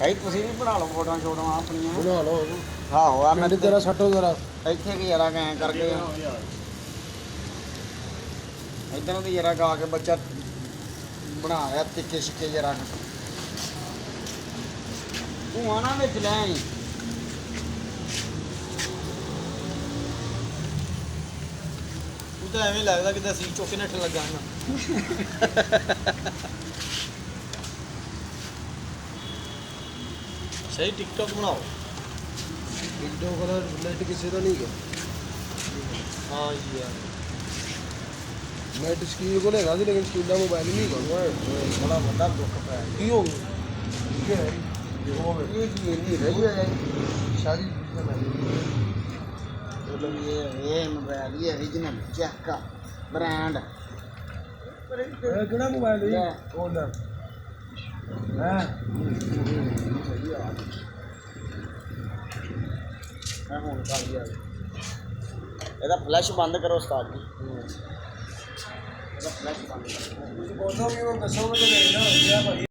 ਭਾਈ ਤੁਸੀਂ ਵੀ ਬਣਾ ਲਓ ਫੋਟੋਆਂ ਛੋਟੀਆਂ ਆਪਣੀਆਂ। ਬਣਾ ਲਓ। ਆਹੋ ਆ ਮੈਂ ਪਿੰਡ ਤੇਰਾ ਸੱਟੋ ਜ਼ਰਾ ਇੱਥੇ ਕੀ ਜਰਾ ਐਂ ਕਰਕੇ ਇੱਧਰ ਨੂੰ ਵੀ ਜਰਾ ਗਾ ਕੇ ਬੱਚਾ ਬਣਾਇਆ ਤਿੱਕੇ ਸਿੱਕੇ ਜਰਾ ਤੂੰ ਆਣਾ ਵਿੱਚ ਲੈ ਆਈ। ਤੂੰ ਤਾਂ ਐਵੇਂ ਲੱਗਦਾ ਕਿ ਅਸੀਂ ਚੋਕੇ ਨੱਠ ਲੱਗਾ ਨਾ। ਸਹੀ ਟਿਕਟੌਕ ਬਣਾਓ। ਵੀਡੀਓ ਕਲਰ ਨੈਟ ਕਿਸੇ ਦਾ ਨਹੀਂ ਗਾ। ਹਾਂ ਜੀ ਯਾਰ ਨੈਟ ਸਕੀਲ ਕੋਲ ਹੈਗਾ ਸੀ ਲੇਕਿਨ ਸਕੀਲ ਦਾ ਮੋਬਾਈਲ ਨਹੀਂ ਹੈਗਾ। ਬੜਾ ਵੱਡਾ ਦੁੱਖ ਪਿਆ ਕੀ ਹੋ ਗਿਆ? ਕੀ ਹੈ ਇਹ ਜੀ ਨਹੀਂ ਰਹੀ ਹੈ ਸ਼ਾਦੀ ਇਹ ਮੋਬਾਈਲ ਇਹ original ਚੱਕਾ ਬ੍ਰਾਂਡ ਕਿਹੜਾ ਮੋਬਾਈਲ ਹੈ ਉਹ ਲੈ ਹੈ ਮੈਂ ਹੁਣ ਕਰ ਲਿਆ ਇਹਦਾ ਫਲੈਸ਼ ਬੰਦ ਕਰੋ ਉਸਤਾਦ ਜੀ ਇਹਦਾ ਫਲੈਸ਼ ਬੰਦ ਕਰੋ ਤੁਸੀਂ ਬੋਲੋ ਕਿ ਉਹ ਦੱਸੋ ਮੈਂ ਲੈ ਨਾ ਭਾਈ